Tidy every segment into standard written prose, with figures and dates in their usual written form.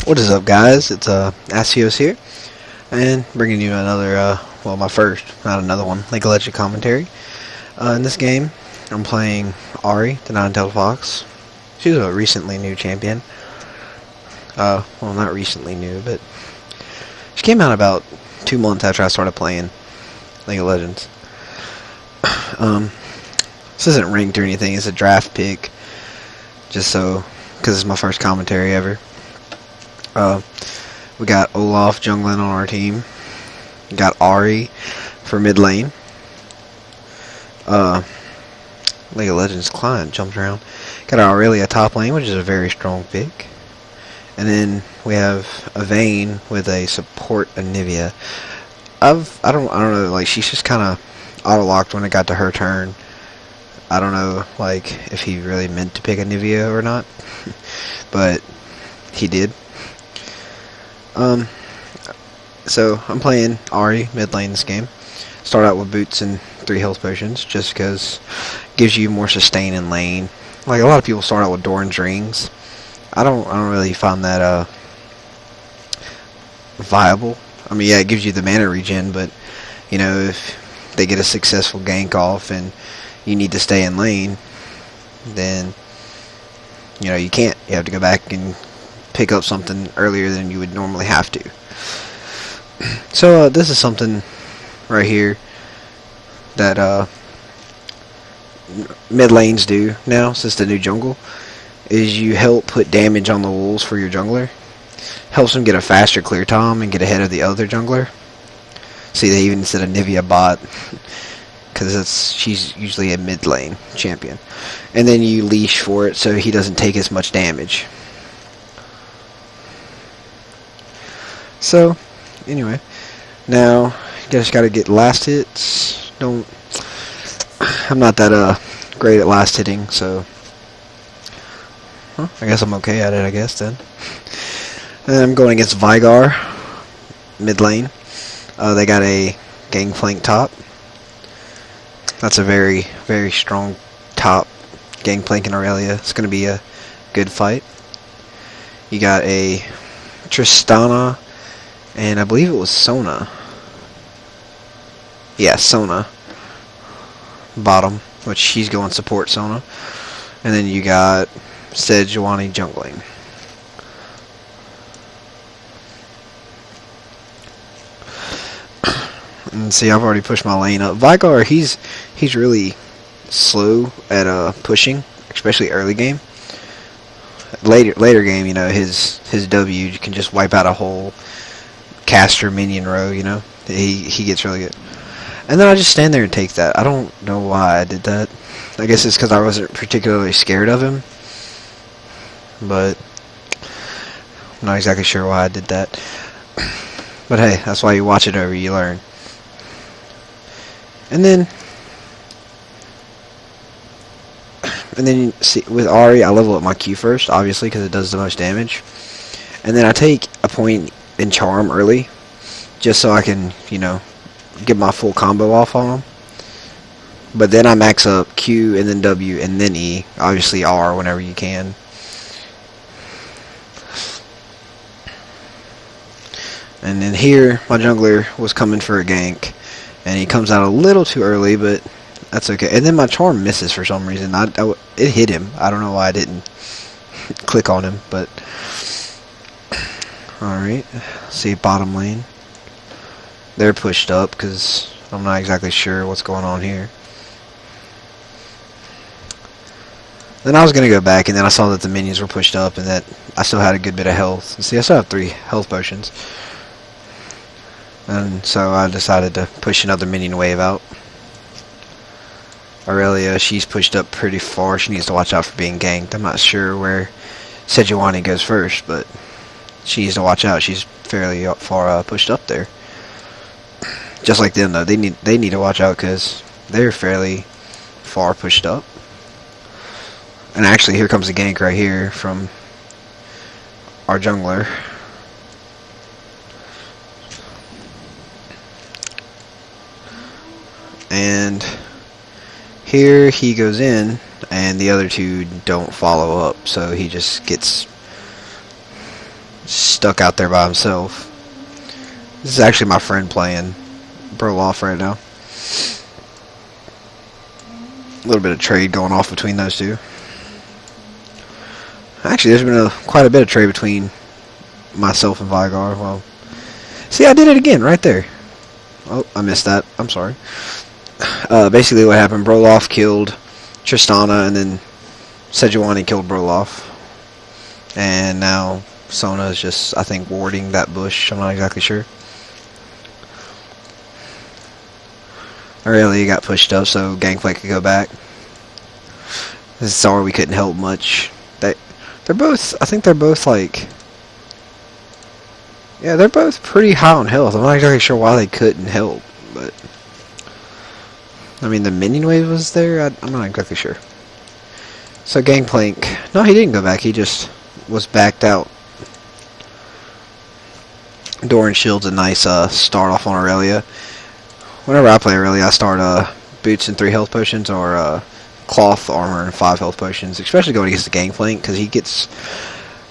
What is up, guys? It's Asios here, and bringing you another, well, my first, not another one, League of Legends commentary. In this game, I'm playing Ahri, the Nine-Tailed Fox. She's a recently new champion. Well, not recently new, but she came out about 2 months after I started playing League of Legends. This isn't ranked or anything. It's a draft pick, just so, because it's my first commentary ever. We got Olaf jungling on our team. We got Ahri for mid lane. League of Legends client jumped around. Got Aurelia top lane, which is a very strong pick. And then we have a Vayne with a support Anivia. I don't know, like, she's just kind of auto locked when it got to her turn. I don't know, like, if he really meant to pick Anivia or not, but he did. So I'm playing Ahri mid lane this game. Start out with boots and 3 health potions, just because it gives you more sustain in lane. Like, a lot of people start out with Doran's rings. I don't really find that viable. I mean, yeah, it gives you the mana regen, but you know, if they get a successful gank off and you need to stay in lane, then you know you can't. You have to go back and pick up something earlier than you would normally have to. So this is something right here that mid lanes do now, since the new jungle, is you help put damage on the walls for your jungler. Helps them get a faster clear time and get ahead of the other jungler. See, they even said a Nivea bot, because she's usually a mid lane champion. And then you leash for it so he doesn't take as much damage. So, anyway, now you just gotta get last hits. I'm not that great at last hitting, so I guess I'm okay at it, I guess, then. And I'm going against Vigar, mid lane. They got a Gangplank top. That's a very, very strong top. Gangplank and Aurelia. It's going to be a good fight. You got a Tristana, and I believe it was Sona. Yeah, Sona. Bottom, which she's going support Sona. And then you got Sejuani jungling. And see, I've already pushed my lane up. Vigar, he's really slow at pushing, especially early game. Later game, you know, his W can just wipe out a whole caster minion row. You know, he gets really good. And then I just stand there and take that. I don't know why I did that. I guess it's because I wasn't particularly scared of him. But I'm not exactly sure why I did that. But hey, that's why you watch it over, you learn. And then you see, with Ahri, I level up my Q first, obviously, because it does the most damage. And then I take a point in Charm early, just so I can, you know, get my full combo off on them. But then I max up Q and then W and then E, obviously R whenever you can. And then here, my jungler was coming for a gank, and he comes out a little too early, but that's okay. And then my charm misses for some reason. It hit him. I don't know why I didn't click on him, but alright. See, bottom lane. They're pushed up, because I'm not exactly sure what's going on here. Then I was going to go back, and then I saw that the minions were pushed up, and that I still had a good bit of health. And see, I still have 3 health potions. And so I decided to push another minion wave out. Aurelia, she's pushed up pretty far. She needs to watch out for being ganked. I'm not sure where Sejuani goes first, but she needs to watch out. She's fairly far pushed up there. Just like them, though, they need to watch out, because they're fairly far pushed up. And actually, here comes a gank right here from our jungler. And here he goes in, and the other two don't follow up, so he just gets stuck out there by himself. This is actually my friend playing Broloff right now. A little bit of trade going off between those two. Actually, there's been quite a bit of trade between myself and Vigar. Well, see, I did it again right there. Oh, I missed that. I'm sorry. Basically, what happened, Broloff killed Tristana, and then Sejuani killed Broloff. And now Sona is just, I think, warding that bush. I'm not exactly sure. Aurelia got pushed up, so Gangplank could go back. This is sorry we couldn't help much. They're both, I think they're both like, yeah, they're both pretty high on health. I'm not exactly sure why they couldn't help, but I mean, the minion wave was there. I'm not exactly sure. So Gangplank, no, he didn't go back. He just was backed out. Doran Shield's a nice start off on Aurelia. Whenever I play Aurelia, I start boots and 3 health potions, or cloth armor and 5 health potions. Especially going against the Gangplank, because he gets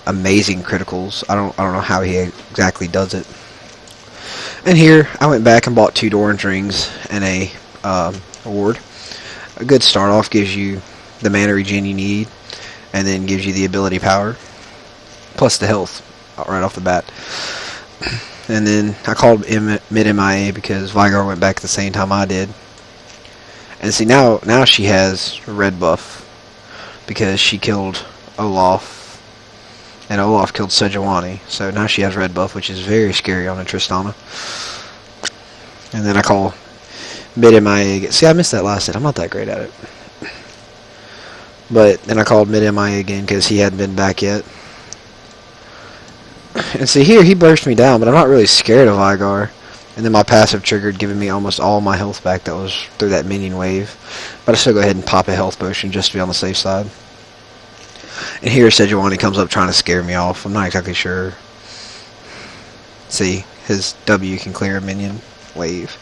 amazing criticals. I don't know how he exactly does it. And here I went back and bought 2 Doran's rings and a ward. A good start off gives you the mana regen you need, and then gives you the ability power plus the health right off the bat. And then I called mid MIA because Vigar went back at the same time I did. And see, now she has red buff because she killed Olaf, and Olaf killed Sejuani. So now she has red buff, which is very scary on a Tristana. And then I call mid MIA. See, I missed that last hit. I'm not that great at it. But then I called mid MIA again because he hadn't been back yet. And see, here he burst me down, but I'm not really scared of Vigar. And then my passive triggered, giving me almost all my health back that was through that minion wave. But I still go ahead and pop a health potion just to be on the safe side. And here Sejuani comes up trying to scare me off. I'm not exactly sure. See, his W can clear a minion wave.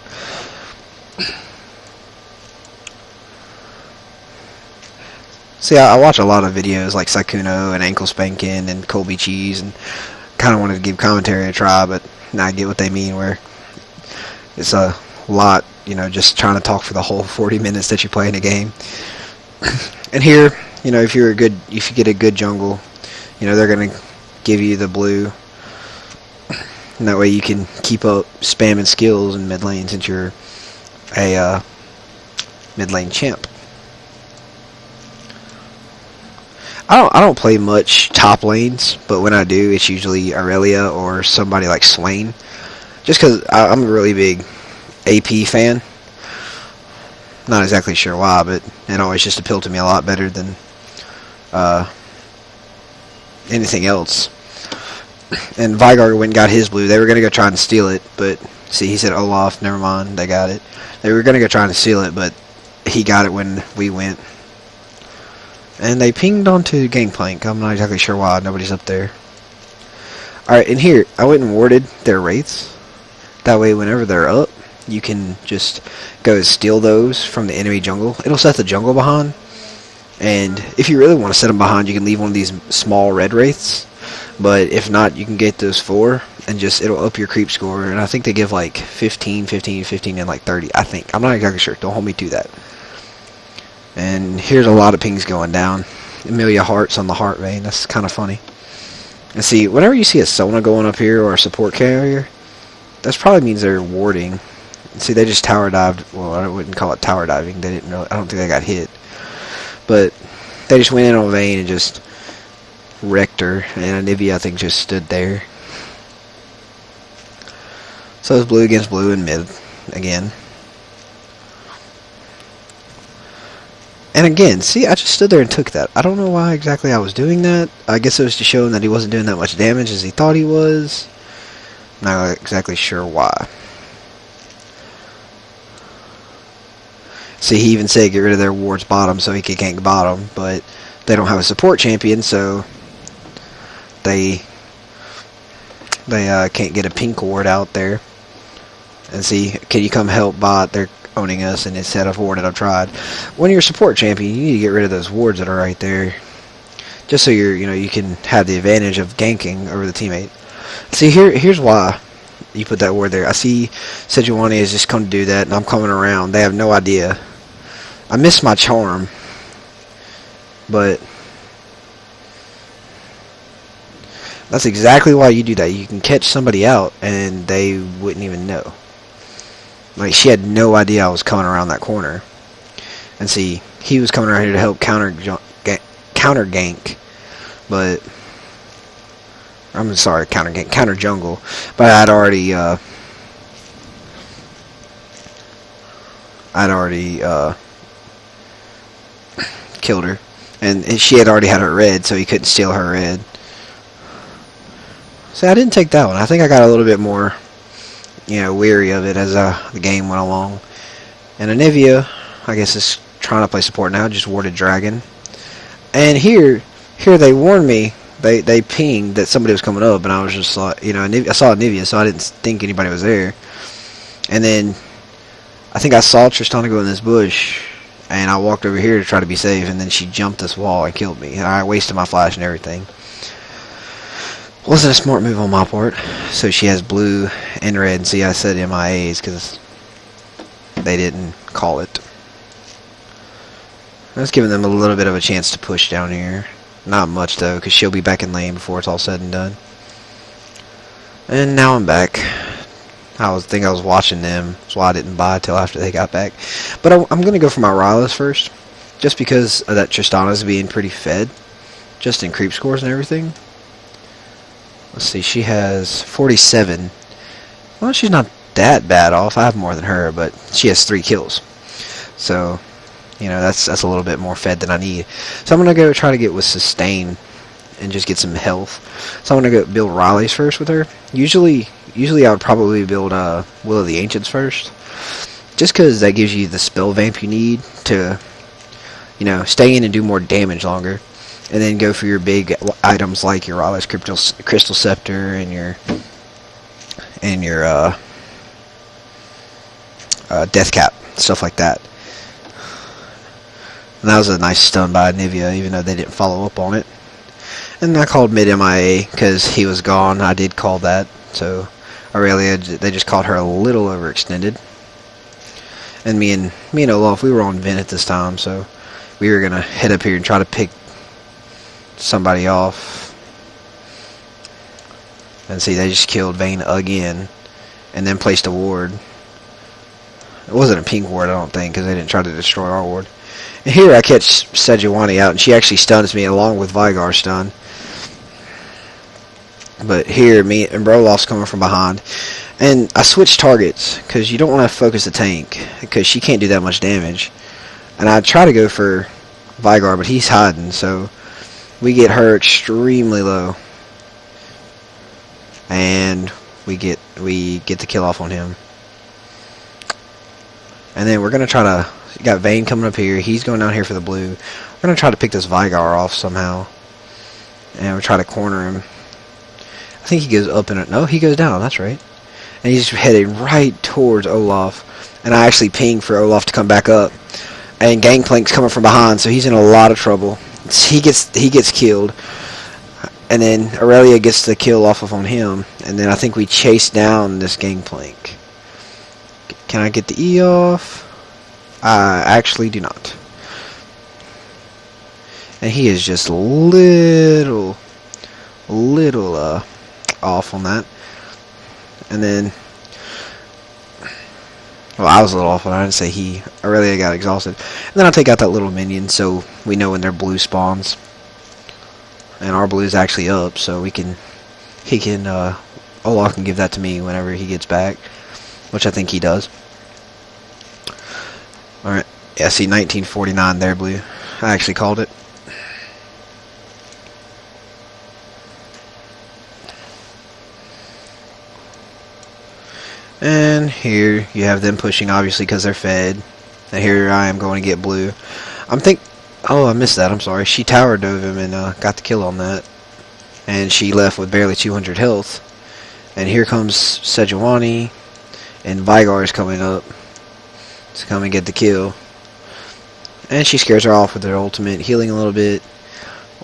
See, I watch a lot of videos like Sakuno and Ankle Spanking and Colby Cheese, and kind of wanted to give commentary a try, but now I get what they mean, where it's a lot, you know, just trying to talk for the whole 40 minutes that you play in a game. And here, you know, if you get a good jungle, you know, they're gonna give you the blue, and that way you can keep up spamming skills in mid lane since you're a mid lane champ. I don't play much top lanes, but when I do, it's usually Aurelia or somebody like Swain. Just because I'm a really big AP fan. Not exactly sure why, but it always just appealed to me a lot better than anything else. And Vigar went and got his blue. They were going to go try and steal it, but see, he said Olaf, never mind, they got it. They were going to go try and steal it, but he got it when we went. And they pinged onto Gangplank. I'm not exactly sure why. Nobody's up there. Alright, and here, I went and warded their wraiths. That way, whenever they're up, you can just go steal those from the enemy jungle. It'll set the jungle behind. And if you really want to set them behind, you can leave one of these small red wraiths. But if not, you can get those 4, and just, it'll up your creep score. And I think they give like 15, 15, 15, and like 30, I think. I'm not exactly sure. Don't hold me to that. And here's a lot of pings going down. Amelia Hearts on the heart vein. That's kind of funny. And see, whenever you see a Sona going up here or a support carrier, that probably means they're warding. And see, they just tower dived. Well, I wouldn't call it tower diving. They didn't really, I don't think they got hit. But they just went in on Vayne and just wrecked her. And Anivia, I think, just stood there. So it's blue against blue in mid again. And again, see, I just stood there and took that. I don't know why exactly I was doing that. I guess it was to show him that he wasn't doing that much damage as he thought he was. Not exactly sure why. See, he even said get rid of their wards bottom so he could gank bottom, but they don't have a support champion, so they can't get a pink ward out there. And see, can you come help bot? They're owning us, and instead of warded, I've tried. When you're a support champion, you need to get rid of those wards that are right there, just so you can have the advantage of ganking over the teammate. See, here's why you put that ward there. I see Sejuani has just come to do that, and I'm coming around. They have no idea. I missed my charm, but that's exactly why you do that. You can catch somebody out, and they wouldn't even know. Like, she had no idea I was coming around that corner. And see, he was coming around here to help counter gank, but I'm sorry, counter jungle. But I'd already killed her, and she had already had her red, so he couldn't steal her red. So I didn't take that one. I think I got a little bit more, weary of it as the game went along. And Anivia, I guess, is trying to play support now. Just warded dragon, and here they warned me. They pinged that somebody was coming up, and I was just like, I saw Anivia, so I didn't think anybody was there. And then I think I saw Tristana go in this bush, and I walked over here to try to be safe, and then she jumped this wall and killed me. And I wasted my flash and everything. Wasn't a smart move on my part. So she has blue and red, and see, I said MIAs because they didn't call it. That's giving them a little bit of a chance to push down here. Not much, though, because she'll be back in lane before it's all said and done. And now I'm back. I was watching them, so I didn't buy till after they got back. But I'm going to go for my Rylas first, just because of that Tristana's being pretty fed, just in creep scores and everything. Let's see, she has 47. Well, she's not that bad off. I have more than her, but she has 3 kills. So, that's a little bit more fed than I need. So I'm going to go try to get with sustain and just get some health. So I'm going to go build Riley's first with her. Usually I would probably build Will of the Ancients first, just because that gives you the spell vamp you need to, stay in and do more damage longer. And then go for your big items like your Riley's Crystal Scepter and your Death Cap, stuff like that. And that was a nice stun by Nivea, even though they didn't follow up on it. And I called mid MIA because he was gone. I did call that. So Aurelia, they just called her a little overextended. And me and Olaf, we were on Vent at this time, so we were gonna head up here and try to pick somebody off. And see, they just killed Vayne again, and then placed a ward. It wasn't a pink ward, I don't think, because they didn't try to destroy our ward. And here I catch Sejuani out, and she actually stuns me along with Vygar's stun. But here, me and Brolof's coming from behind. And I switched targets, because you don't want to focus the tank, because she can't do that much damage. And I try to go for Vygar, but he's hiding, so we get her extremely low. And we get the kill off on him. And then we're going to try to... You got Vayne coming up here. He's going down here for the blue. We're going to try to pick this Vygar off somehow. And we'll try to corner him. I think he goes up and... No, he goes down. That's right. And he's headed right towards Olaf. And I actually pinged for Olaf to come back up. And Gangplank's coming from behind, so he's in a lot of trouble. He gets killed. And then Aurelia gets the kill off on him. And then I think we chase down this Gangplank. Can I get the E off? I actually do not. And he is just little off on that. And then, well, I was a little off on it. I didn't say he. Aurelia got exhausted. And then I'll take out that little minion so we know when their blue spawns. And our blue is actually up, so Olaf can give that to me whenever he gets back, which I think he does. Alright, yeah, see 1949 there, blue. I actually called it. And here you have them pushing, obviously, because they're fed. And here I am going to get blue. Oh, I missed that. I'm sorry. She tower dove him and got the kill on that. And she left with barely 200 health. And here comes Sejuani. And Vygar is coming up to come and get the kill. And she scares her off with her ultimate, healing a little bit.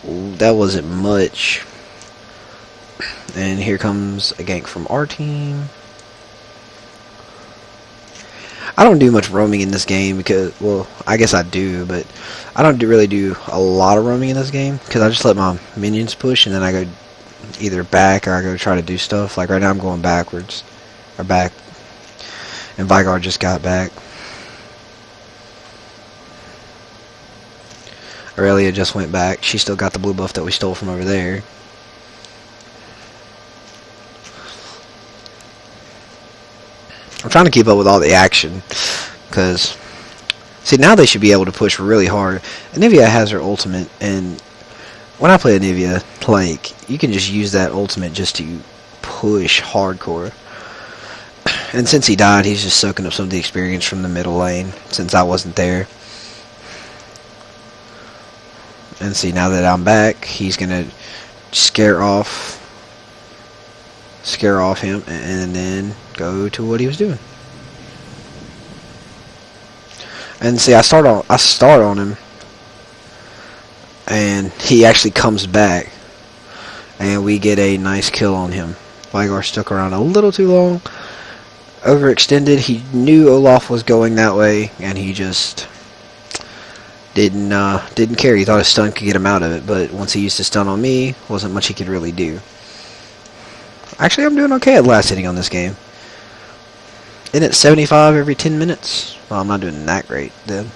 Ooh, that wasn't much. And here comes a gank from our team. I don't do much roaming in this game because, well, I guess I do, but I don't really do a lot of roaming in this game because I just let my minions push and then I go either back or I go try to do stuff. Like right now I'm going backwards, or back, and Vigar just got back. Aurelia just went back. She still got the blue buff that we stole from over there. I'm trying to keep up with all the action, because, see, now they should be able to push really hard. Anivia has her ultimate, and when I play Anivia, like, you can just use that ultimate just to push hardcore. And since he died, he's just soaking up some of the experience from the middle lane, since I wasn't there. And see, now that I'm back, he's gonna scare off him, and then go to what he was doing. And see, I start on him, and he actually comes back, and we get a nice kill on him. Vigar stuck around a little too long, overextended. He knew Olaf was going that way, and he just didn't care. He thought his stun could get him out of it, but once he used his stun on me, wasn't much he could really do. Actually, I'm doing okay at last hitting on this game. Isn't it 75 every 10 minutes? Well, I'm not doing that great then.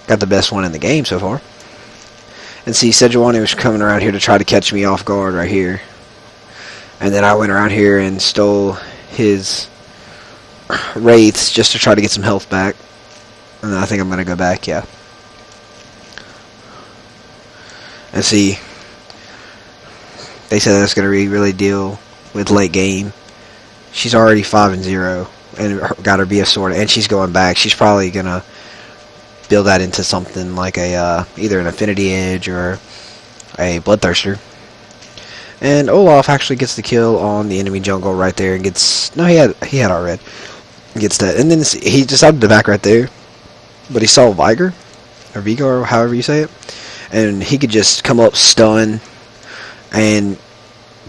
Got the best one in the game so far. And see, Sejuani was coming around here to try to catch me off guard right here. And then I went around here and stole his wraiths just to try to get some health back. And I think I'm going to go back, yeah. And see, they said that's going to really deal with late game. She's already 5-0 and got her BF sword, and she's going back. She's probably going to build that into something like a either an Affinity Edge or a Bloodthirster. And Olaf actually gets the kill on the enemy jungle right there and gets... No, he had our red. Gets that. And then he decided to back right there. But he saw Vigar, or Vigar, however you say it. And he could just come up, stun, and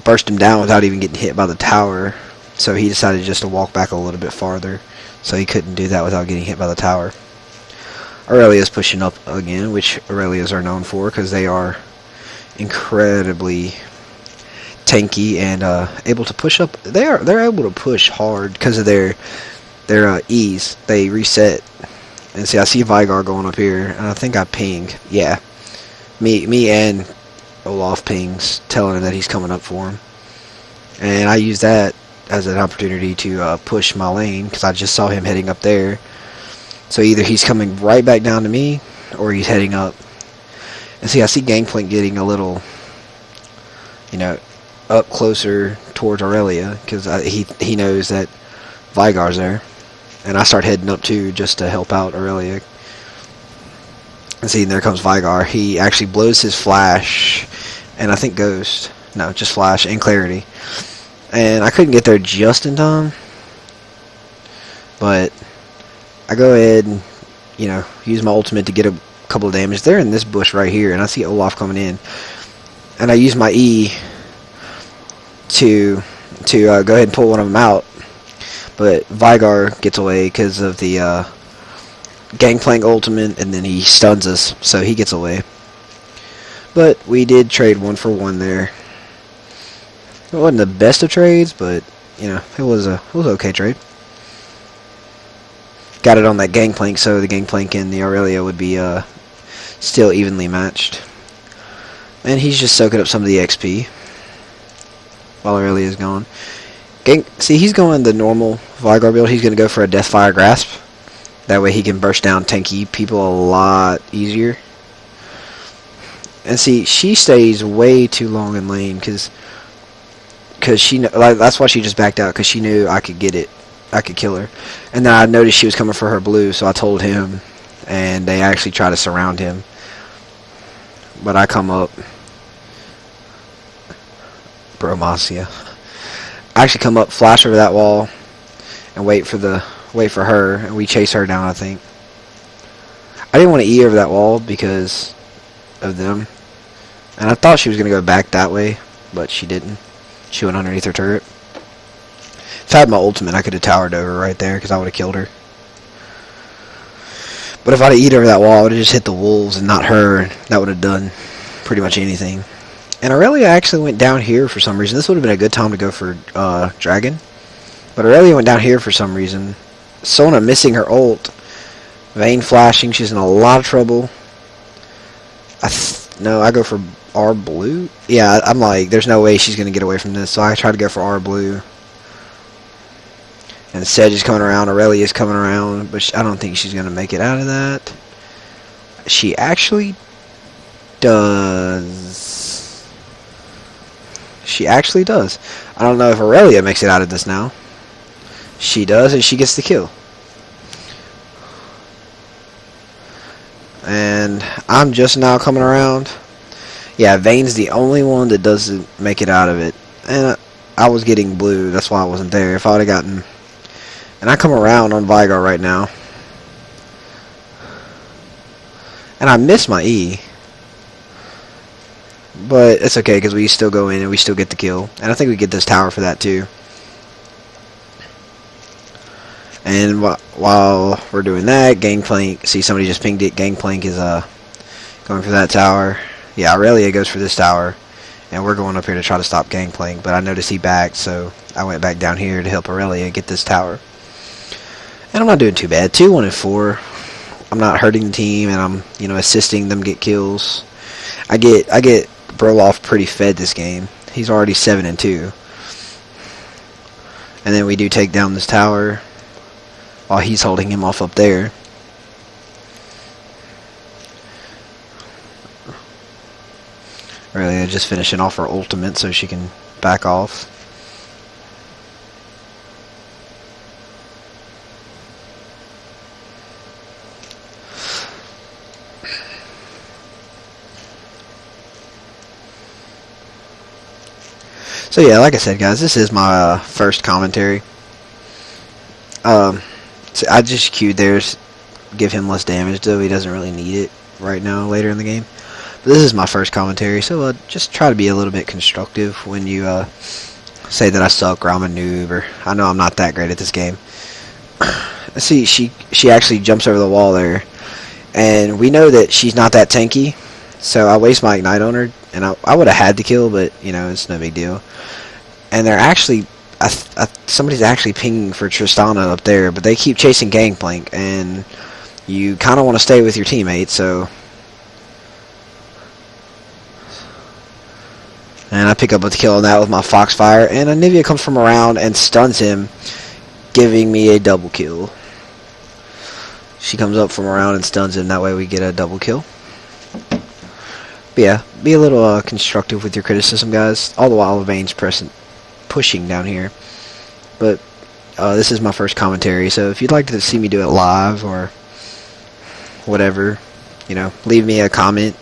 burst him down without even getting hit by the tower. So he decided just to walk back a little bit farther. So he couldn't do that without getting hit by the tower. Aurelia's pushing up again, which Aurelias are known for because they are incredibly tanky and able to push up. They're able to push hard because of their ease. They reset. And see, I see Vigar going up here, and I think I ping. Yeah, me and Olaf pings, telling him that he's coming up for him. And I use that as an opportunity to push my lane because I just saw him heading up there. So either he's coming right back down to me, or he's heading up. And see, I see Gangplank getting a little, up closer towards Aurelia because he knows that Vigar's there. And I start heading up too just to help out Aurelia. And see, there comes Vigar. He actually blows his flash, and I think Ghost. No, just flash and clarity. And I couldn't get there just in time. But I go ahead and, use my ultimate to get a couple of damage. They're in this bush right here, and I see Olaf coming in. And I use my E to go ahead and pull one of them out. But Vigar gets away because of the Gangplank ultimate, and then he stuns us, so he gets away. But we did trade 1-for-1 there. It wasn't the best of trades, but it was an okay trade. Got it on that Gangplank, so the Gangplank and the Aurelia would be still evenly matched. And he's just soaking up some of the XP while Aurelia's gone. See, he's going the normal Vigar build. He's going to go for a Deathfire Grasp. That way he can burst down tanky people a lot easier. And see, she stays way too long in lane because she that's why she just backed out, because she knew I could get it. I could kill her. And then I noticed she was coming for her blue, so I told him, and they actually try to surround him. But I come up. Bromacia. I actually come up, flash over that wall, and wait for her, and we chase her down, I think. I didn't want to E over that wall because of them. And I thought she was going to go back that way. but she didn't. She went underneath her turret. If I had my ultimate, I could have towered over right there because I would have killed her. But if I'd have eaten over that wall, I would have just hit the wolves and not her. That would have done pretty much anything. And Aurelia actually went down here for some reason. This would have been a good time to go for Dragon. But Aurelia went down here for some reason. Sona missing her ult. Vayne flashing. She's in a lot of trouble. No, I go for R blue. Yeah, I'm like, there's no way she's going to get away from this. So I try to go for R blue. And Sedge is coming around. Aurelia is coming around. But I don't think she's going to make it out of that. She actually does. She actually does. I don't know if Aurelia makes it out of this now. She does, and she gets the kill. And I'm just now coming around. Yeah, Vayne's the only one that doesn't make it out of it. And I was getting blue. That's why I wasn't there. If I would have gotten... And I come around on Veigar right now. And I miss my E. But it's okay because we still go in and we still get the kill. And I think we get this tower for that too. And while we're doing that, Gangplank, see somebody just pinged it. Gangplank is going for that tower. Yeah, Aurelia goes for this tower. And we're going up here to try to stop Gangplank. But I noticed he backed, so I went back down here to help Aurelia get this tower. And I'm not doing too bad. 2-1-4. I'm not hurting the team, and I'm, you know, assisting them get kills. I get Broloff pretty fed this game. He's already 7-2. And then we do take down this tower while he's holding him off up there. Really, just finishing off her ultimate so she can back off. So yeah, like I said, guys, this is my first commentary. So I just queued theirs, give him less damage, though he doesn't really need it right now, later in the game. But this is my first commentary, so just try to be a little bit constructive when you say that I suck or I'm a noob, or I know I'm not that great at this game. See, she actually jumps over the wall there, and we know that she's not that tanky, so I waste my ignite on her, and I would have had the kill, but, you know, it's no big deal. And they're actually... somebody's actually pinging for Tristana up there, but they keep chasing Gangplank, and you kind of want to stay with your teammate, so... And I pick up a kill on that with my Foxfire, and Anivia comes from around and stuns him, giving me a double kill. She comes up from around and stuns him, that way we get a double kill. But yeah, be a little constructive with your criticism, guys. All the while Vayne's pushing down here. But this is my first commentary, so if you'd like to see me do it live or whatever, you know, leave me a comment.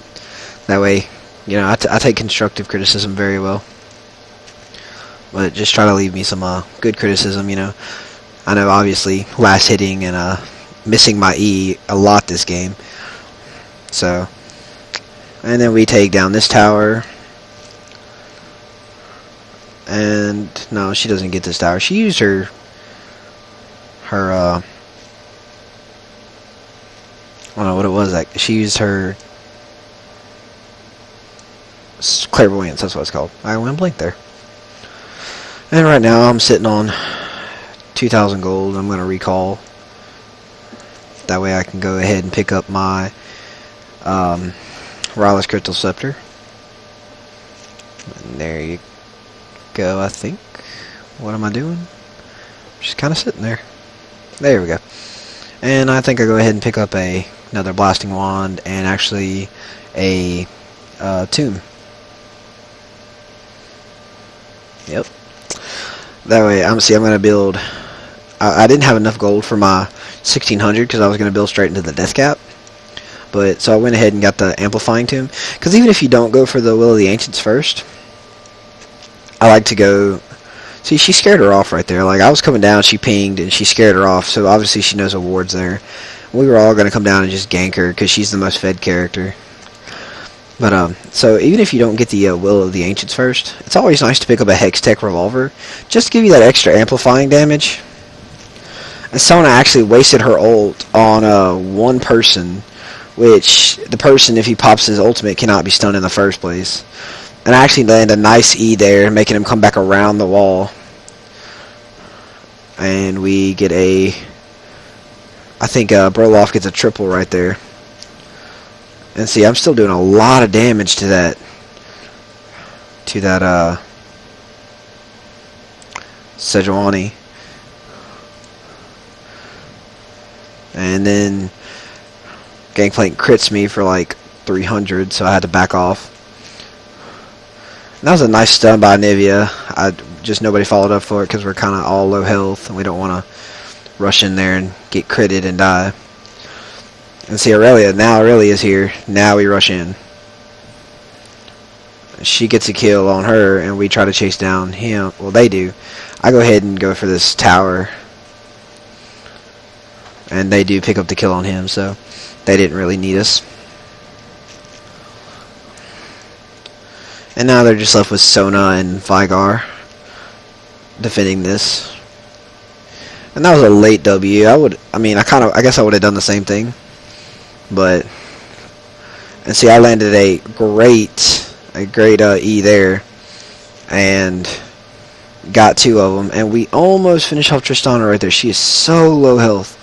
That way, you know, I take constructive criticism very well. But just try to leave me some good criticism, you know. I know, obviously, last hitting and missing my E a lot this game. So, and then we take down this tower. And no, she doesn't get this tower. She used her I don't know what it was. Like, she used her clairvoyance. That's what it's called. I went blank there. And right now I'm sitting on 2,000 gold. I'm gonna recall. That way I can go ahead and pick up my Rylus Crystal Scepter. And there you go, I think. What am I doing? Just kind of sitting there. There we go. And I think I go ahead and pick up another Blasting Wand and actually a Tomb. Yep. That way, I'm going to build... I didn't have enough gold for my 1600 because I was going to build straight into the Death Cap. But so I went ahead and got the Amplifying Tomb. Because even if you don't go for the Will of the Ancients first, I like to go... See, she scared her off right there. Like, I was coming down, she pinged, and she scared her off. So obviously she knows a ward's there. We were all going to come down and just gank her because she's the most fed character. But so even if you don't get the Will of the Ancients first, it's always nice to pick up a Hex Tech Revolver, just to give you that extra amplifying damage. And Sona actually wasted her ult on one person, which the person, if he pops his ultimate, cannot be stunned in the first place. And I actually landed a nice E there, making him come back around the wall. And we get a... I think Broloff gets a triple right there. And see, I'm still doing a lot of damage to that. Sejuani. And then Gangplank crits me for like 300, so I had to back off. And that was a nice stun by Nivea. Just nobody followed up for it because we're kind of all low health and we don't want to rush in there and get critted and die. And see, Aurelia is here. Now we rush in. She gets a kill on her and we try to chase down him. Well, they do. I go ahead and go for this tower. And they do pick up the kill on him, so they didn't really need us. And now they're just left with Sona and Vigar defending this. And that was a late W. I guess I would have done the same thing. But, and see, I landed a great E there. And got 2 of them. And we almost finished off Tristana right there. She is so low health.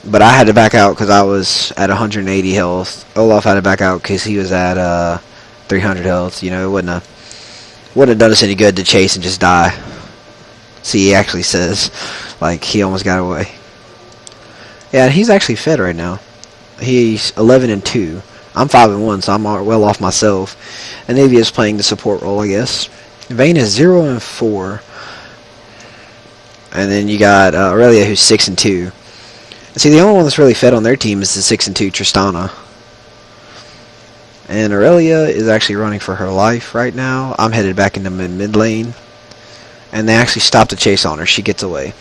But I had to back out because I was at 180 health. Olaf had to back out because he was at 300 health. You know, it wouldn't have done us any good to chase and just die. See, he actually says, like, he almost got away. Yeah, he's actually fed right now. He's 11-2. I'm 5-1, so I'm well off myself. And Navy is playing the support role, I guess. Vayne is 0-4. And then you got Aurelia, who's 6-2. See, the only one that's really fed on their team is the 6-2 Tristana. And Aurelia is actually running for her life right now. I'm headed back into mid lane. And they actually stopped the chase on her. She gets away.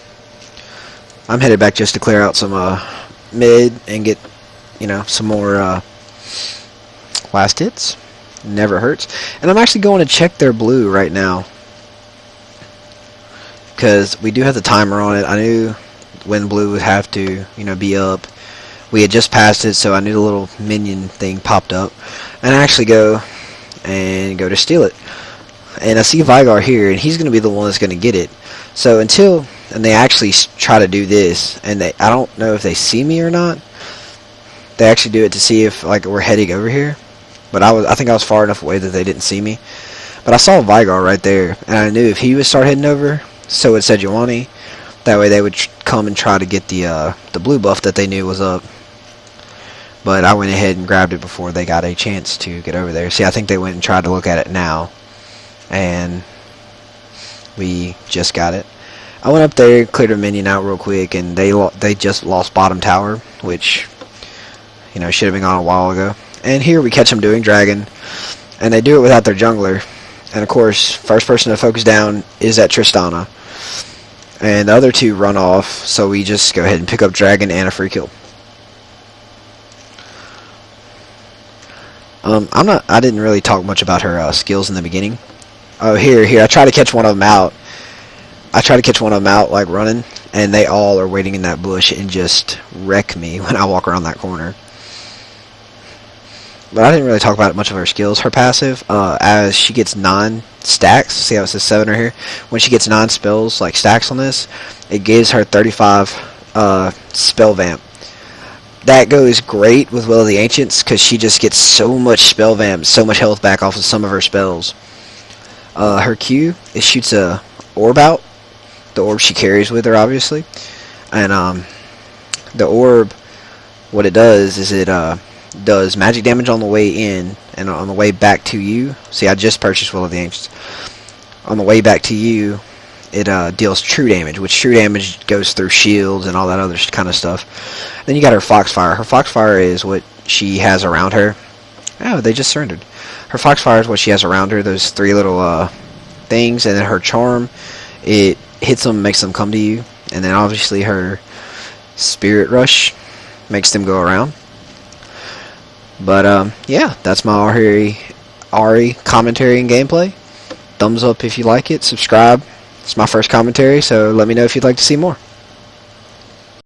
I'm headed back just to clear out some mid and get, some more last hits. Never hurts. And I'm actually going to check their blue right now. Because we do have the timer on it. I knew when blue would have to, be up. We had just passed it, so I knew the little minion thing popped up. And I actually go to steal it. And I see Vigar here, and he's going to be the one that's going to get it. So and they actually try to do this, and I don't know if they see me or not. They actually do it to see if we're heading over here. But I think I was far enough away that they didn't see me. But I saw Vigar right there, and I knew if he would start heading over, so would Sejuani. That way they would come and try to get the blue buff that they knew was up. But I went ahead and grabbed it before they got a chance to get over there. See, I think they went and tried to look at it now. And we just got it. I went up there, cleared a minion out real quick, and they just lost bottom tower, which, should have been gone a while ago. And here we catch them doing dragon. And they do it without their jungler. And of course, first person to focus down is at Tristana. And the other two run off, so we just go ahead and pick up dragon and a free kill. I didn't really talk much about her skills in the beginning. Oh, here, I try to catch one of them out. Like running, and they all are waiting in that bush and just wreck me when I walk around that corner. But I didn't really talk about much of her skills. Her passive, as she gets 9 stacks, see how it says 7 right here? When she gets 9 spells, like stacks on this, it gives her 35 spell vamp. That goes great with Will of the Ancients, because she just gets so much spell vamp, so much health back off of some of her spells. Her Q, it shoots a orb out. The orb she carries with her, obviously. And the orb, what it does is it does magic damage on the way in and on the way back to you. See, I just purchased Will of the Ancients. On the way back to you, it deals true damage, which true damage goes through shields and all that other kind of stuff. Then you got her Foxfire. Her Foxfire is what she has around her. Oh, they just surrendered. Her Foxfire is what she has around her, those 3 little things, and then her Charm, it hits them, makes them come to you, and then obviously her Spirit Rush makes them go around. But yeah, that's my Ahri commentary and gameplay. Thumbs up if you like it. Subscribe. It's my first commentary, so let me know if you'd like to see more.